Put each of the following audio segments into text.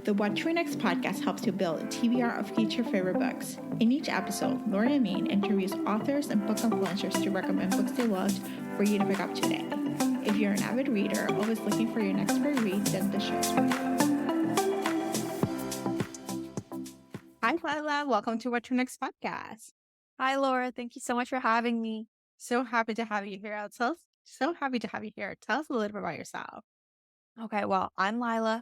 The What to Next podcast helps you build a TBR of future favorite books. In each episode, Laura and Maine interviews authors and book influencers to recommend books they loved for you to pick up today. If you're an avid reader, always looking for your next great read, then the show's for you. Hi, Lyla. Welcome to What to Next podcast. Hi, Laura. Thank you so much for having me. So happy to have you here. So happy to have you here. Tell us a little bit about yourself. Okay, well, I'm Lyla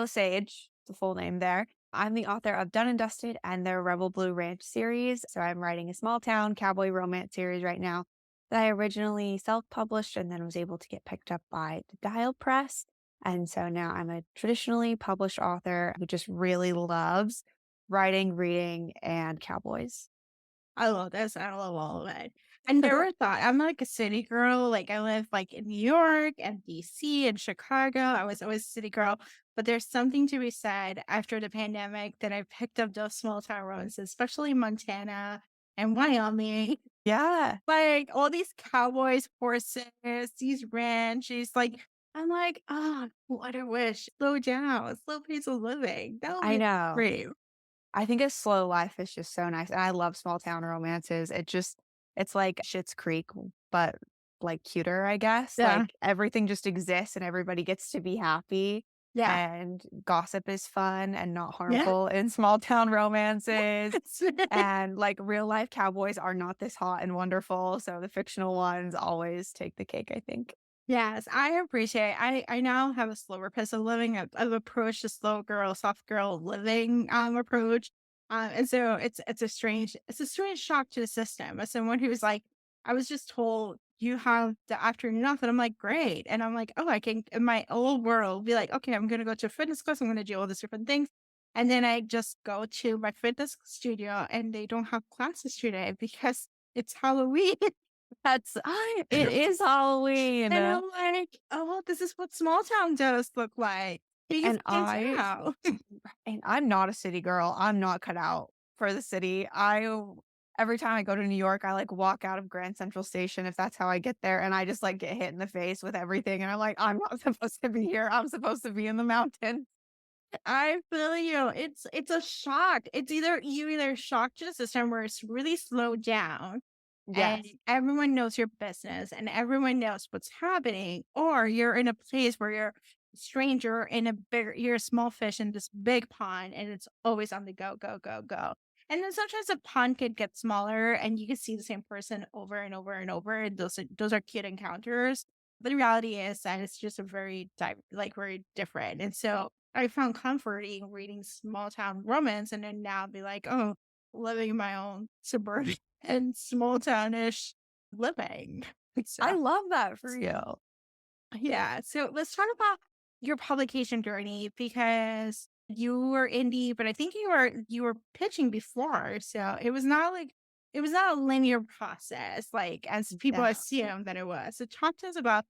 Sage, the full name there. I'm the author of Done and Dusted and their Rebel Blue Ranch series. So I'm writing a small town cowboy romance series right now that I originally self-published and then was able to get picked up by the Dial Press. And so now I'm a traditionally published author who just really loves writing, reading, and cowboys. I love this. I love all of it. I never thought I'm like a city girl. Like I live like in New York and DC and Chicago. I was always a city girl. But there's something to be said after the pandemic that I picked up those small town romances, especially Montana and Wyoming. Yeah. Like all these cowboys, horses, these ranches. Like I'm like, what a wish. Slow down, slow pace of living. That would I be know. great. I think a slow life is just so nice. And I love small town romances. It's like Schitt's Creek, but like cuter, I guess. Yeah. Like everything just exists and everybody gets to be happy. Yeah. And gossip is fun and not Yeah. harmful in small town romances. Yes. And like real life cowboys are not this hot and wonderful. So the fictional ones always take the cake, I think. Yes, I appreciate. I now have a slower pace of living. I've approached the slow girl, soft girl living approach, and so it's a strange shock to the system. As someone who's like, I was just told you have the afternoon off, and I'm like, great, and I'm like, oh, I can in my old world be like, okay, I'm gonna go to a fitness class, I'm gonna do all these different things, and then I just go to my fitness studio, and they don't have classes today because it's Halloween. It is Halloween. And I'm like, oh, this is what small town does look like. You And can't tell. And I'm not a city girl. I'm not cut out for the city. Every time I go to New York, I like walk out of Grand Central Station if that's how I get there, and I just like get hit in the face with everything. And I'm like, I'm not supposed to be here. I'm supposed to be in the mountains. I feel you. It's a shock. It's either shocked to the system where it's really slowed down and Yes. everyone knows your business and everyone knows what's happening, or you're in a place where you're a stranger in you're a small fish in this big pond and it's always on the go, go, go, go. And then sometimes the pond could get smaller and you can see the same person over and over and over. And those are cute encounters. But the reality is that it's just a very different. And so I found comfort in reading small town romance and then now be like, oh, living my own suburban and small townish living. So, I love that for you. yeah. So let's talk about your publication journey because you were indie, but I think you were pitching before. So it was not a linear process, like as people Yeah. assume that it was. So talk to us about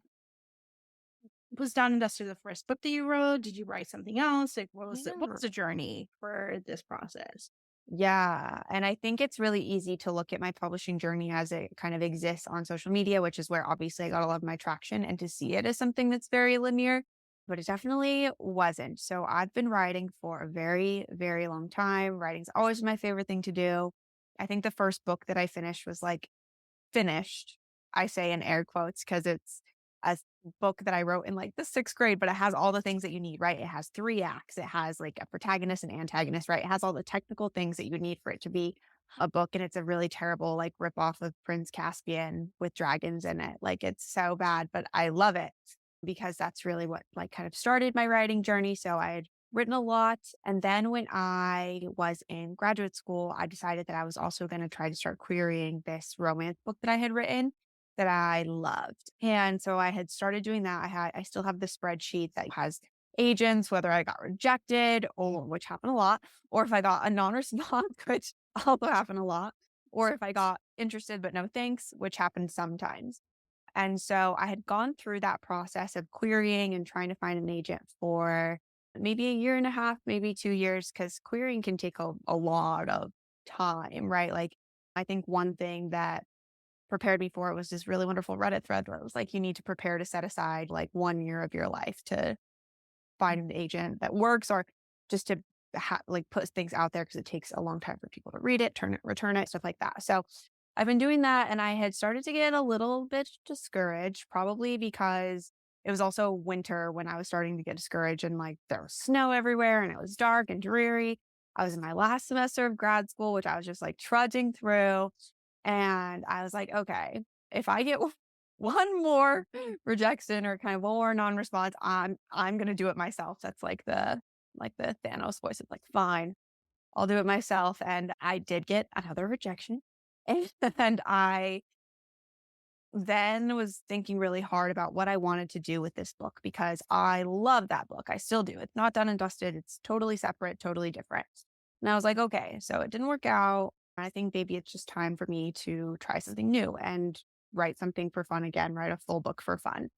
was Done and Dusted the first book that you wrote? Did you write something else? Like what was the journey for this process? Yeah. And I think it's really easy to look at my publishing journey as it kind of exists on social media, which is where obviously I got a lot of my traction, and to see it as something that's very linear, but it definitely wasn't. So I've been writing for a very, very long time. Writing's always my favorite thing to do. I think the first book that I finished was like finished. I say in air quotes because it's a book that I wrote in like the sixth grade, but it has all the things that you need, right? It has 3 acts. It has like a protagonist and antagonist, right? It has all the technical things that you need for it to be a book. And it's a really terrible like ripoff of Prince Caspian with dragons in it. Like it's so bad, but I love it because that's really what like kind of started my writing journey. So I had written a lot. And then when I was in graduate school, I decided that I was also going to try to start querying this romance book that I had written that I loved. And so I had started doing that. I still have the spreadsheet that has agents, whether I got rejected, or which happened a lot, or if I got a non-response, which also happened a lot, or if I got interested but no thanks, which happened sometimes. And so I had gone through that process of querying and trying to find an agent for maybe a year and a half, maybe 2 years, because querying can take a lot of time, right? Like I think one thing that prepared me for it was this really wonderful Reddit thread where it was like, you need to prepare to set aside like 1 year of your life to find an agent that works, or just to like put things out there because it takes a long time for people to read it, return it, stuff like that. So I've been doing that, and I had started to get a little bit discouraged, probably because it was also winter when I was starting to get discouraged, and like there was snow everywhere and it was dark and dreary. I was in my last semester of grad school, which I was just like trudging through. And I was like, okay, if I get one more rejection or kind of one more non-response, I'm gonna do it myself. That's like the Thanos voice of like, fine, I'll do it myself. And I did get another rejection. And I then was thinking really hard about what I wanted to do with this book because I love that book. I still do. It's not done and dusted. It's totally separate, totally different. And I was like, okay, so it didn't work out. I think maybe it's just time for me to try something new and write something for fun again, write a full book for fun.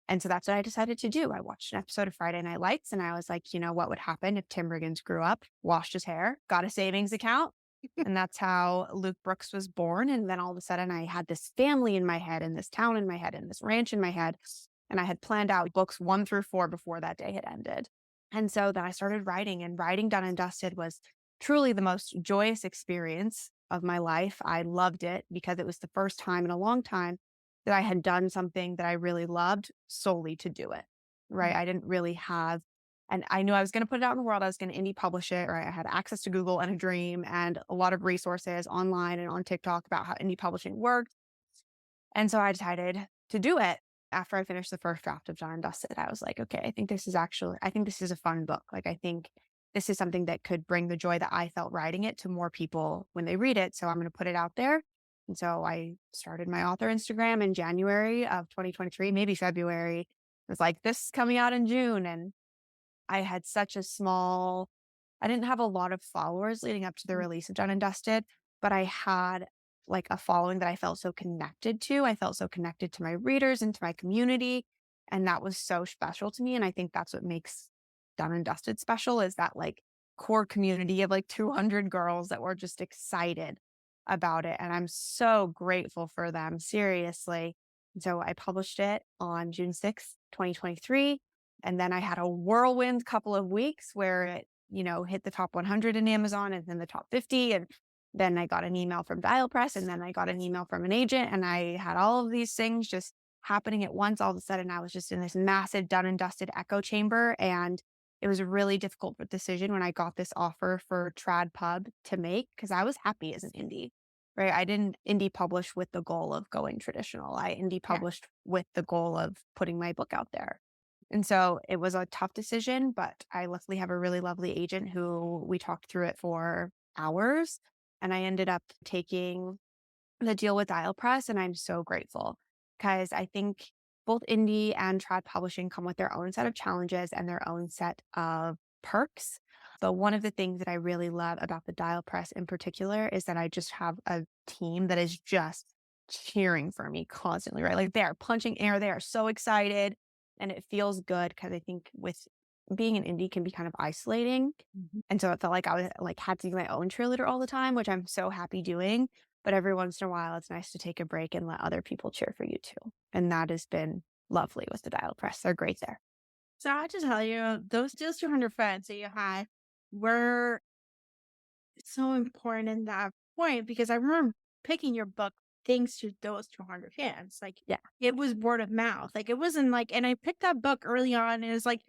And so that's what I decided to do. I watched an episode of Friday Night Lights and I was like, you know, what would happen if Tim Riggins grew up, washed his hair, got a savings account? And that's how Luke Brooks was born. And then all of a sudden I had this family in my head and this town in my head and this ranch in my head. And I had planned out books 1 through 4 before that day had ended. And so then I started writing, and writing Done and Dusted was truly the most joyous experience of my life. I loved it because it was the first time in a long time that I had done something that I really loved solely to do it, right? I didn't really have, and I knew I was going to put it out in the world. I was going to indie publish it, right? I had access to Google and a dream and a lot of resources online and on TikTok about how indie publishing worked. And so I decided to do it. After I finished the first draft of Done and Dusted, I was like, okay, I think this is a fun book. Like, I think this is something that could bring the joy that I felt writing it to more people when they read it. So I'm going to put it out there. And so I started my author Instagram in January of 2023, maybe February. It was like, this is coming out in June. And I had such a small, I didn't have a lot of followers leading up to the release of Done and Dusted, but I had like a following that I felt so connected to. I felt so connected to my readers and to my community. And that was so special to me. And I think that's what makes Done and Dusted special, is that like core community of like 200 girls that were just excited about it. And I'm so grateful for them, seriously. And so I published it on June 6th, 2023. And then I had a whirlwind couple of weeks where it, you know, hit the top 100 in Amazon and then the top 50. And then I got an email from Dial Press, and then I got an email from an agent, and I had all of these things just happening at once. All of a sudden, I was just in this massive Done and Dusted echo chamber. And it was a really difficult decision when I got this offer for Trad Pub to make, because I was happy as an indie, right? I didn't indie publish with the goal of going traditional. I indie Yeah. published with the goal of putting my book out there. And so it was a tough decision, but I luckily have a really lovely agent who we talked through it for hours. And I ended up taking the deal with Dial Press. And I'm so grateful because I think both indie and trad publishing come with their own set of challenges and their own set of perks. But one of the things that I really love about the Dial Press in particular is that I just have a team that is just cheering for me constantly, right? Like they are punching air. They are so excited. And it feels good because I think with being an indie can be kind of isolating. Mhm. And so it felt like I was like had to be my own cheerleader all the time, which I'm so happy doing. But every once in a while, it's nice to take a break and let other people cheer for you too. And that has been lovely with the Dial Press. They're great there. So I have to tell you, those 200 friends that you had were so important in that point because I remember picking your book thanks to those 200 fans. Like Yeah. it was word of mouth. Like it wasn't like, and I picked that book early on, and it's like,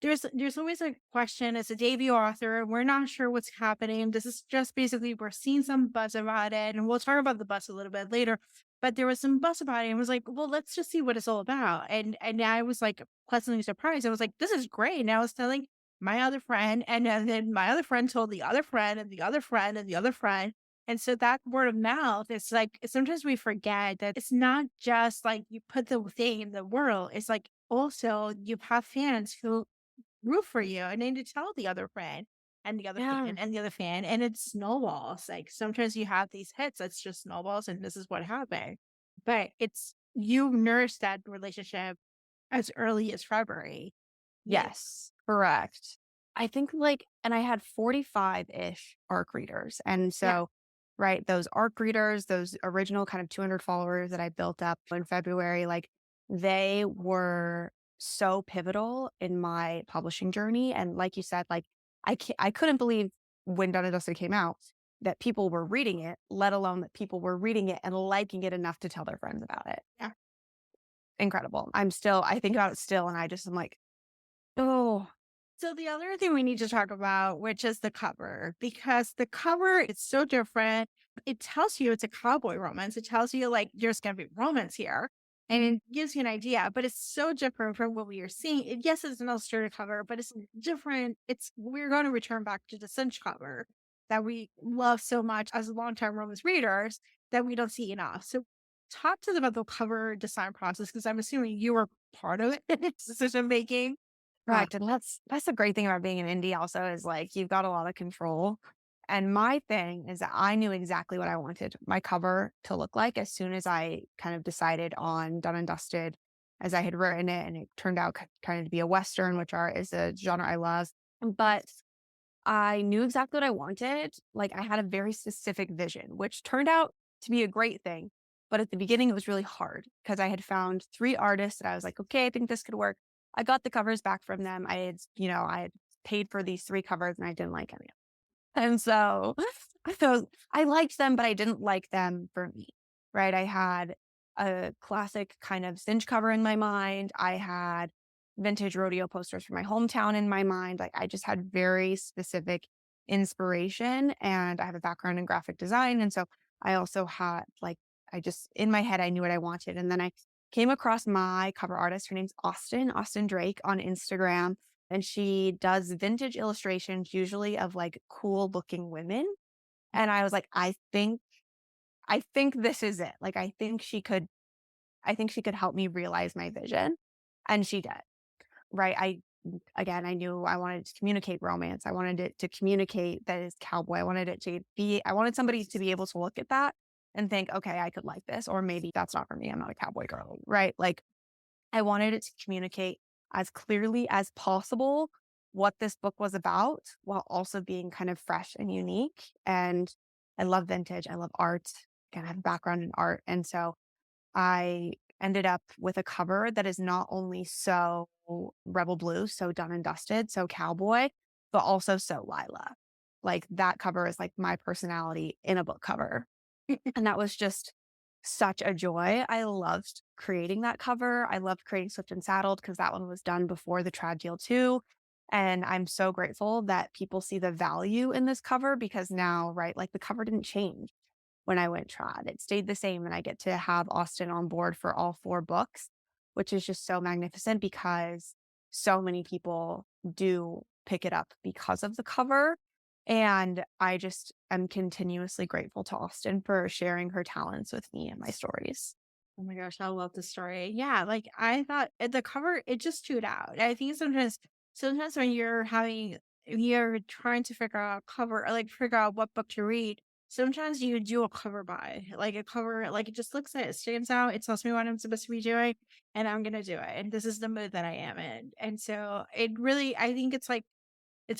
there's always a question as a debut author. We're not sure what's happening. This is just basically we're seeing some buzz about it, and we'll talk about the buzz a little bit later. But there was some buzz about it, and was like, well, let's just see what it's all about. And I was like pleasantly surprised. I was like, this is great. And I was telling my other friend, and then my other friend told the other friend, and the other friend, and the other friend. And so that word of mouth, it's like sometimes we forget that it's not just like you put the thing in the world. It's like also you have fans who root for you and then to tell the other friend and the other fan Yeah. and the other fan, and it snowballs. Like sometimes you have these hits that's just snowballs, and this is what happened. But it's you nourish that relationship as early as February. Yeah. Yes, correct. I think like, and I had 45-ish ARC readers. And Yeah. so, right, those ARC readers, those original kind of 200 followers that I built up in February, like they were so pivotal in my publishing journey. And like you said, like I couldn't believe when Done and Dusted came out that people were reading it, let alone that people were reading it and liking it enough to tell their friends about it. Yeah. Incredible. I think about it still and I just am like, "Oh, So the other thing we need to talk about, which is the cover, because the cover is so different. It tells you it's a cowboy romance. It tells you like there's gonna be romance here. And it gives you an idea, but it's so different from what we are seeing. Yes, it's an illustrated cover, but it's different. It's we're going to return back to the cinch cover that we love so much as longtime romance readers that we don't see enough. So talk to them about the cover design process because I'm assuming you were part of it, decision making. correct." And that's the great thing about being an indie also is like you've got a lot of control. And my thing is that I knew exactly what I wanted my cover to look like as soon as I kind of decided on Done and Dusted as I had written it, and it turned out kind of to be a Western, which is a genre I love. But I knew exactly what I wanted. Like I had a very specific vision, which turned out to be a great thing. But at the beginning, it was really hard because I had found 3 artists that I was like, okay, I think this could work. I got the covers back from them. I had paid for these 3 covers and I didn't like any of them. And so I liked them, but I didn't like them for me. Right. I had a classic kind of cinch cover in my mind. I had vintage rodeo posters from my hometown in my mind. Like I just had very specific inspiration and I have a background in graphic design. And so I also had like, I just in my head, I knew what I wanted. And then I came across my cover artist. Her name's Austin Drake on Instagram. And she does vintage illustrations, usually of like cool looking women. And I was like, I think this is it. Like, I think she could help me realize my vision. And she did. Right. Again, I knew I wanted to communicate romance. I wanted it to communicate that it's cowboy. I wanted somebody to be able to look at that and think, okay, I could like this, or maybe that's not for me. I'm not a cowboy girl. Right. Like I wanted it to communicate as clearly as possible what this book was about while also being kind of fresh and unique. And I love vintage. I love art. Again, I have a background in art. And so I ended up with a cover that is not only so rebel blue, so done and dusted, so cowboy, but also so Lyla. Like that cover is like my personality in a book cover. And that was just such a joy. I loved creating that cover. I loved creating Swift and Saddled because that one was done before the trad deal too. And I'm so grateful that people see the value in this cover because now, right, like the cover didn't change when I went trad. It stayed the same, and I get to have Austin on board for all 4 books, which is just so magnificent because so many people do pick it up because of the cover. And I just am continuously grateful to Austin for sharing her talents with me and my stories. Oh my gosh, I love the story. Yeah, like I thought the cover, it just stood out. I think sometimes when you're trying to figure out cover or like figure out what book to read, sometimes you do a cover by like a cover, like it just looks at it stands out. It tells me what I'm supposed to be doing, and I'm gonna do it. And this is the mood that I am in. And so it really, I think it's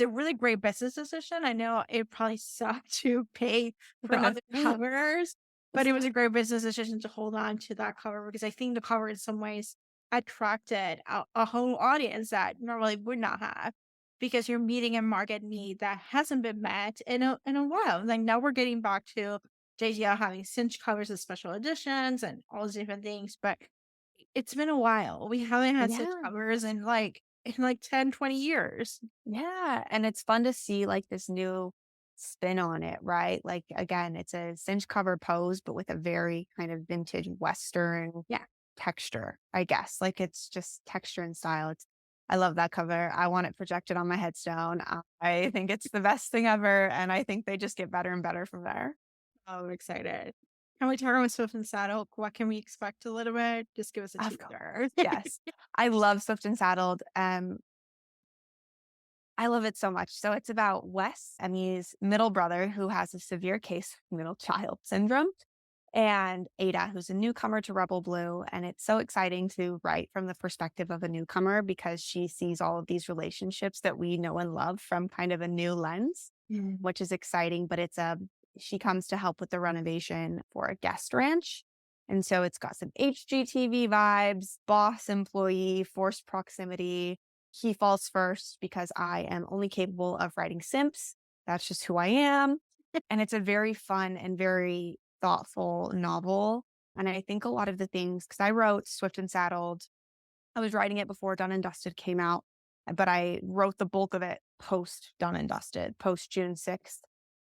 a really great business decision. I know it probably sucked to pay for other covers, but it was a great business decision to hold on to that cover because I think the cover in some ways attracted a whole audience that normally would not have because you're meeting a market need that hasn't been met in a while. Like now we're getting back to JGL having cinch covers as special editions and all these different things, but it's been a while. We haven't had cinch Yeah. covers in like 10, 20 years. Yeah, and it's fun to see, like, this new spin on it, right? Like, again, it's a cinch cover pose, but with a very kind of vintage Western Yeah. texture, I guess. Like, it's just texture and style. I love that cover. I want it projected on my headstone. I think it's the best thing ever, and I think they just get better and better from there. Oh, I'm excited. Can we talk about Swift and Saddle? What can we expect a little bit? Just give us a Of course. teaser. Yes. I love Swift and Saddled. I love it so much. So it's about Wes, Emmy's middle brother, who has a severe case of middle child syndrome, and Ada, who's a newcomer to Rebel Blue. And it's so exciting to write from the perspective of a newcomer because she sees all of these relationships that we know and love from kind of a new lens, Mm. which is exciting. But she comes to help with the renovation for a guest ranch. And so it's got some HGTV vibes, boss employee, forced proximity, he falls first because I am only capable of writing simps. That's just who I am. And it's a very fun and very thoughtful novel. And I think a lot of the things, because I wrote Swift and Saddled, I was writing it before Done and Dusted came out, but I wrote the bulk of it post Done and Dusted, post June 6th.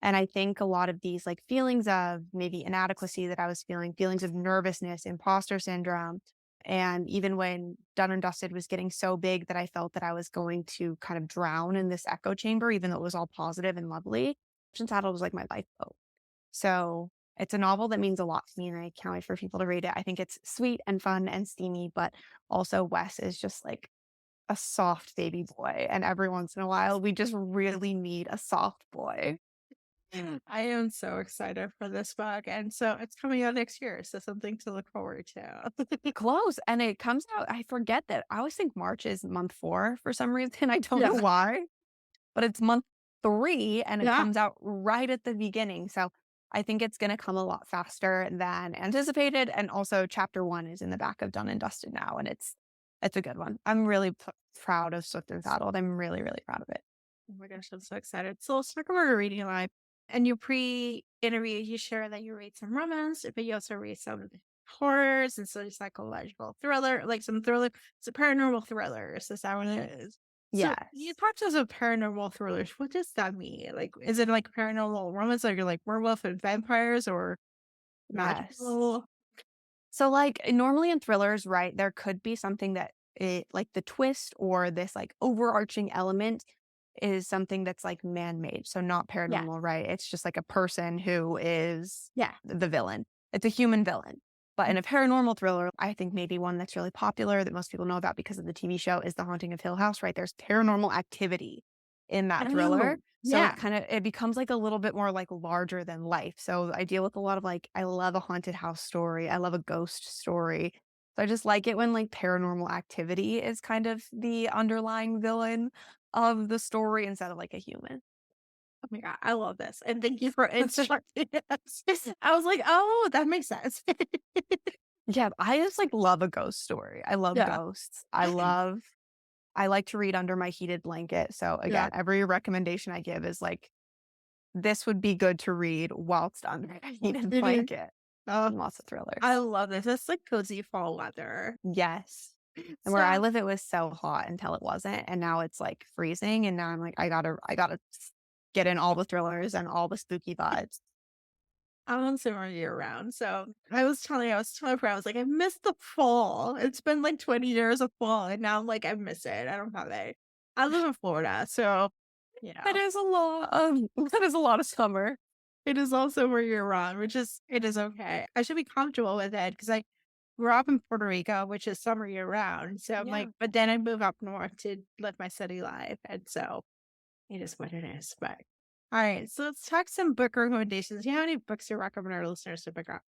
And I think a lot of these like feelings of maybe inadequacy that I was feeling, feelings of nervousness, imposter syndrome, and even when Done and Dusted was getting so big that I felt that I was going to kind of drown in this echo chamber, even though it was all positive and lovely, Ocean Saddle was like my lifeboat. So it's a novel that means a lot to me, and I can't wait for people to read it. I think it's sweet and fun and steamy, but also Wes is just like a soft baby boy. And every once in a while, we just really need a soft boy. I am so excited for this book, and so it's coming out next year, so something to look forward to. Close. And it comes out, I forget that. I always think March is month 4 for some reason. I don't know Yeah. why, but it's month 3 and it Yeah. comes out right at the beginning. So I think it's going to come a lot faster than anticipated. And also, chapter 1 is in the back of Done and Dusted now, and it's a good one. I'm really proud of Swift and Saddled. I'm really, really proud of it. Oh my gosh, I'm so excited. So let's talk about your reading life. And your pre-interview, you share that you read some romance, but you also read some horrors and some psychological thriller, like some thriller, some paranormal thrillers. Is that what it is? So you Yes. talked to us about paranormal thrillers. What does that mean? Like, is it like paranormal romance, like you're like werewolf and vampires, or Yes. magical? So, like, normally in thrillers, right, there could be something that it like the twist or this like overarching element is something that's like man-made, so not Yeah, paranormal, right? It's just like a person who is yeah. the villain. It's a human villain. But in a paranormal thriller, I think maybe one that's really popular that most people know about because of the TV show is The Haunting of Hill House, right? There's paranormal activity in that thriller. Oh, So yeah. it becomes like a little bit more like larger than life. So I deal with a lot of like I love a haunted house story. I love a ghost story. So I just like it when like paranormal activity is kind of the underlying villain of the story instead of like a human. Oh my god, I love this, and thank you for instructing us. I was like, "Oh, that makes sense." Yeah, I just like love a ghost story. I love Yeah. ghosts. I like to read under my heated blanket. So Yeah. again, every recommendation I give is like this would be good to read whilst under a heated It is. blanket. Oh, Lots of I thrillers. love this. It's like cozy fall weather. Yes. And where I So, live, it was so hot until it wasn't, and now it's, like, freezing, and now I'm like, I gotta get in all the thrillers and all the spooky vibes. I'm on summer year round, so I was telling her, I was like, "I miss the fall." It's been like 20 years of fall, and now I'm like, "I miss it." I don't have it. I live in Florida, so, you That know, is a lot of that is a lot of summer. it is also where year round, which is it is okay. I should be comfortable with it because I grew up in Puerto Rico, which is summer year round. So I'm like, Yeah. but then I move up north to live my city life. And so it is what it is. But all right, so let's talk some book recommendations. Do you have any books you recommend our listeners to pick up?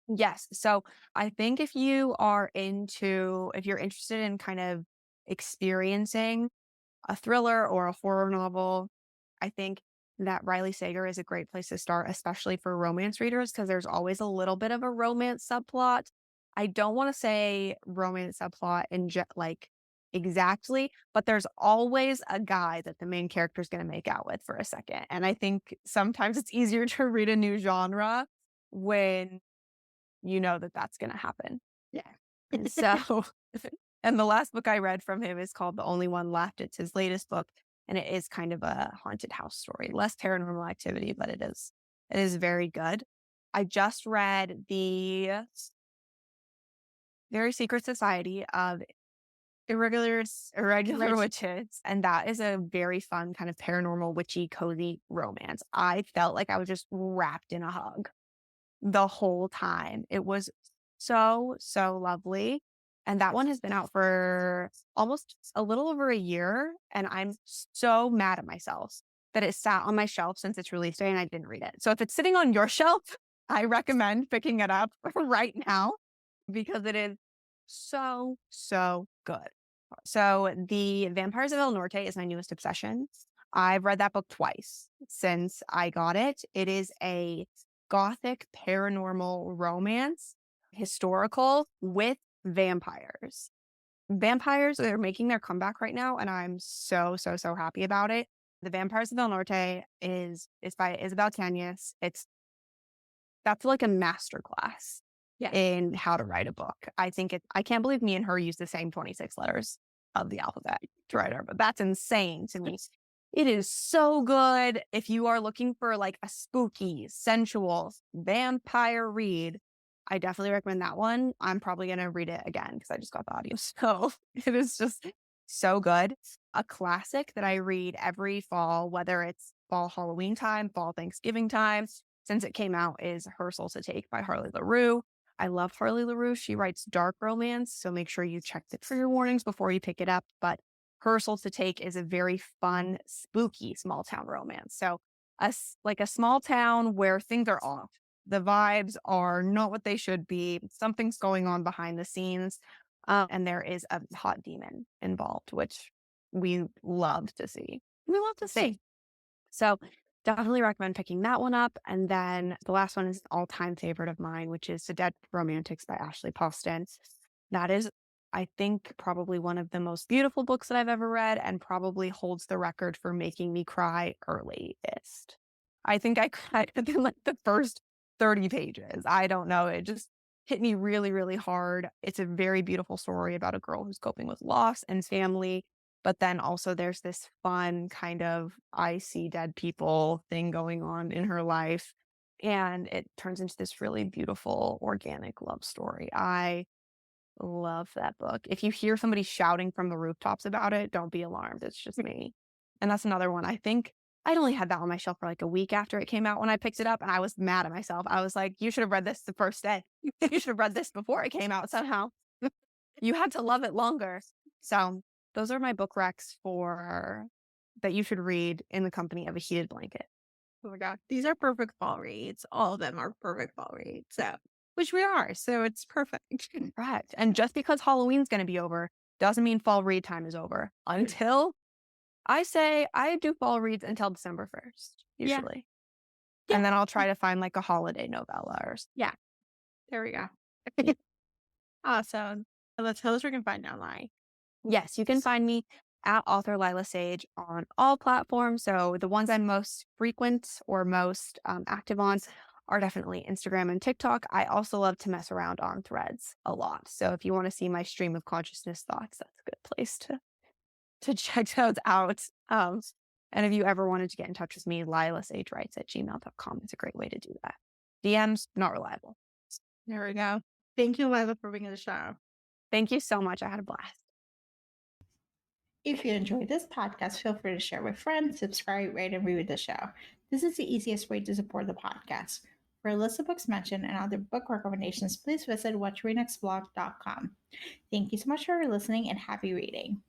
Yes. So, I think if you're interested in kind of experiencing a thriller or a horror novel, I think that Riley Sager is a great place to start, especially for romance readers, because there's always a little bit of a romance subplot. I don't want to say romance subplot like exactly, but there's always a guy that the main character is going to make out with for a second. And I think sometimes it's easier to read a new genre when you know that that's going to happen. Yeah. And so, and the last book I read from him is called The Only One Left. It's his latest book, and it is kind of a haunted house story. Less paranormal activity, but it is very good. I just read The Very Secret Society of Irregulars. Irregular Rich. Witches, and that is a very fun kind of paranormal witchy cozy romance. I felt like I was just wrapped in a hug the whole time. It was so, so lovely. And that one has been out for almost a little over a year. And I'm so mad at myself that it sat on my shelf since its release day and I didn't read it. So if it's sitting on your shelf, I recommend picking it up right now because it is so, so good. So The Vampires of El Norte is my newest obsession. I've read that book twice since I got it. It is a gothic paranormal romance, historical with vampires. Vampires are making their comeback right now, and I'm so, so, so happy about it. The Vampires of Del Norte is by Isabel Cañas. That's like a masterclass Yeah. in how to write a book. I can't believe me and her use the same 26 letters of the alphabet to write our book. That's insane to me. It is so good. If you are looking for like a spooky, sensual vampire read, I definitely recommend that one. I'm probably going to read it again because I just got the audio. So it is just so good. A classic that I read every fall, whether it's fall Halloween time, fall Thanksgiving time, since it came out, is Her Soul to Take by Harley LaRue. I love Harley LaRue. She writes dark romance, so make sure you check the trigger warnings before you pick it up. But Her Soul to Take is a very fun, spooky small town romance. So, like a small town where things are off. The vibes are not what they should be. Something's going on behind the scenes. And there is a hot demon involved, which we love to see. We love to see. So definitely recommend picking that one up. And then the last one is an all-time favorite of mine, which is The Dead Romantics by Ashley Paulson. That is, I think, probably one of the most beautiful books that I've ever read and probably holds the record for making me cry earliest. I think I cried within like the first 30 pages. I don't know. It just hit me really, really hard. It's a very beautiful story about a girl who's coping with loss and family, but then also there's this fun kind of I see dead people thing going on in her life. And it turns into this really beautiful organic love story. I love that book. If you hear somebody shouting from the rooftops about it, don't be alarmed. It's just me. And that's another one. I think I'd only had that on my shelf for like a week after it came out when I picked it up, and I was mad at myself. I was like, you should have read this the first day. You should have read this before it came out somehow. You had to love it longer. So those are my book recs for that you should read in the company of a heated blanket. Oh my god, these are perfect fall reads. All of them are perfect fall reads. So, which we are. So it's perfect. Correct. And just because Halloween's going to be over doesn't mean fall read time is over until I say I do fall reads until December 1st, Yeah. usually. Yeah. And then I'll try to find like a holiday novella or Yeah. There we go. yeah. Awesome. So let's tell us where we can find online. Yes, you can find me at author Lyla Sage on all platforms. So the ones I'm most frequent or most active on are definitely Instagram and TikTok. I also love to mess around on Threads a lot. So if you want to see my stream of consciousness thoughts, that's a good place to check those out. And if you ever wanted to get in touch with me, lilasagewrites@gmail.com is a great way to do that. DMs, not reliable. There we go. Thank you, Lyla, for being on the show. Thank you so much. I had a blast. If you enjoyed this podcast, feel free to share with friends, subscribe, rate, and review the show. This is the easiest way to support the podcast. For a list of books mentioned and other book recommendations, please visit watchrenextblog.com. Thank you so much for listening and happy reading.